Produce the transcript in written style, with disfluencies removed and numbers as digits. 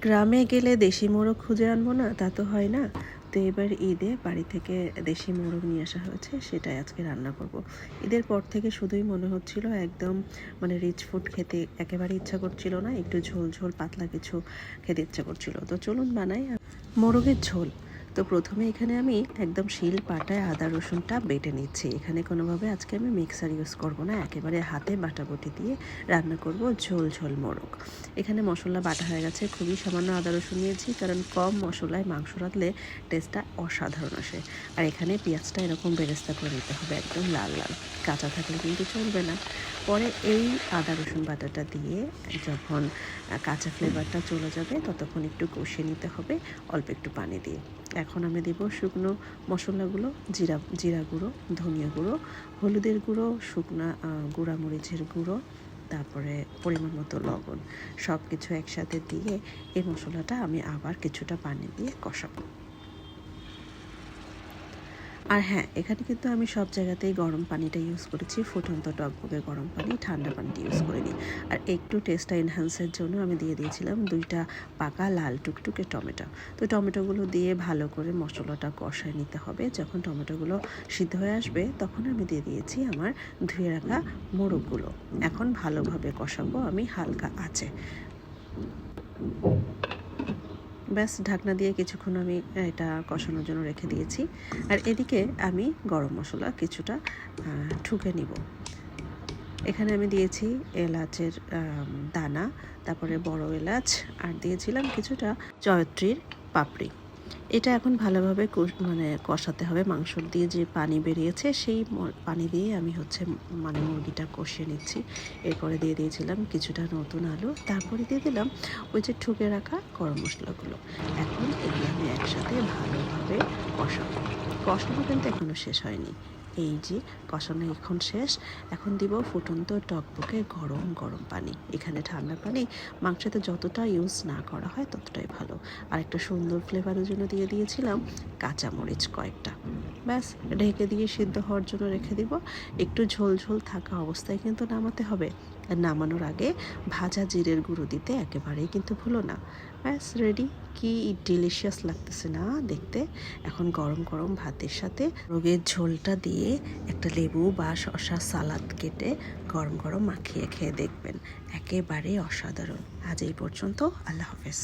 গ্রামে গেলে দেশি মোরগ খুঁজে আনবো না, তা তো হয় না। তো এবার ঈদে বাড়ি থেকে দেশি মোরগ নিয়ে আসা হয়েছে, সেটাই আজকে রান্না করব। ঈদের পর থেকে শুধুই মনে হচ্ছিল একদম মানে রিচ ফুড খেতে একেবারে ইচ্ছা করছিল না, একটু ঝোল ঝোল পাতলা কিছু খেতে ইচ্ছা করছিল। তো চলুন বানাই মোরগের ঝোল। তো প্রথমে এখানে আমি একদম শিল পাটায় আদা রসুনটা বেটে নিচ্ছি। এখানে কোনোভাবে আজকে আমি মিক্সার ইউজ করব না, একেবারে হাতে বাটাবটি দিয়ে রান্না করব ঝোল ঝোল মোরগ। এখানে মশলা বাটা হয়ে গেছে, খুবই সামান্য আদা রসুন নিয়েছি, কারণ কম মশলায় মাংস রাঁধলে টেস্টটা অসাধারণ আসে। আর এখানে পেঁয়াজটা এরকম বেরেস্তা করে নিতে হবে, একদম লাল লাল, কাঁচা থাকলে কিন্তু চলবে না। পরে এই আদা রসুন বাটাটা দিয়ে যখন কাঁচা ফ্লেভারটা চলে যাবে ততক্ষণ একটু কষিয়ে নিতে হবে অল্প একটু পানি দিয়ে। এখন আমি দেব শুকনো মশলাগুলো, জিরা গুঁড়ো, ধনিয়া গুঁড়ো, হলুদের গুঁড়ো, শুকনো গুঁড়া মরিচের গুঁড়ো, তারপরে পরিমাণ মতো লবণ, সব কিছু একসাথে দিয়ে এই মশলাটা আমি আবার কিছুটা পানি দিয়ে কষাবো। আর হ্যাঁ, এখানে কিন্তু আমি সব জায়গাতেই গরম পানিটা ইউজ করেছি, ফুটন্ত টকবকে গরম পানি, ঠান্ডা পানিটা ইউজ করিনি। আর একটু টেস্টটা এনহ্যান্সের জন্য আমি দিয়ে দিয়েছিলাম 2টা পাকা লাল টুকটুকে টমেটো। তো টমেটোগুলো দিয়ে ভালো করে মশলাটা কষায় নিতে হবে। যখন টমেটোগুলো সিদ্ধ হয়ে আসবে তখন আমি দিয়ে দিয়েছি আমার ধুয়ে রাখা মোরগগুলো। এখন ভালোভাবে কষাবো আমি হালকা আঁচে। ব্যাস, ঢাকনা দিয়ে কিছুক্ষণ আমি এটা কষানোর জন্য রেখে দিয়েছি। আর এদিকে আমি গরম মশলা কিছুটা ঠুকে নিব। এখানে আমি দিয়েছি এলাচের দানা, তারপরে বড় এলাচ, আর দিয়েছিলাম কিছুটা জয়ত্রীর পাপড়ি। এটা এখন ভালোভাবে মানে কষাতে হবে। মাংস দিয়ে যে পানি বেরিয়েছে সেই পানি দিয়ে আমি মানে মুরগিটা কষিয়ে নিচ্ছি। এরপরে দিয়ে দিয়েছিলাম কিছুটা নতুন আলু, তারপরে দিয়ে দিলাম ওই যে ঠুকে রাখা গরম মশলাগুলো। এখন এগুলো আমি একসাথে ভালোভাবে কষাবো। কষানো কিন্তু এখনও শেষ হয়নি। এই যে কষানো এখন শেষ। এখন দিব ফুটন্ত টকবকে গরম গরম পানি। এখানে ঠান্ডা পানি মাংসতে যতটা ইউজ না করা হয় ততটাই ভালো। আর একটা সুন্দর ফ্লেভারের জন্য দিয়ে দিয়েছিলাম কাঁচামরিচ কয়েকটা। ব্যাস, ঢেকে দিয়ে সিদ্ধ হওয়ার জন্য রেখে দিব। একটু ঝোল ঝোল থাকা অবস্থায় কিন্তু নামাতে হবে। আর নামানোর আগে ভাজা জিরের গুঁড়ো দিতে একেবারেই কিন্তু ভুলো না। ব্যাস রেডি। কি ডিলিশিয়াস লাগতেছে না দেখতে। এখন গরম গরম ভাতের সাথে রোগের ঝোলটা দিয়ে একটা লেবু বা শসা সালাদ কেটে গরম গরম মাখিয়ে খেয়ে দেখবেন, একেবারে অসাধারণ। আজ এই পর্যন্ত, আল্লাহ হাফেজ।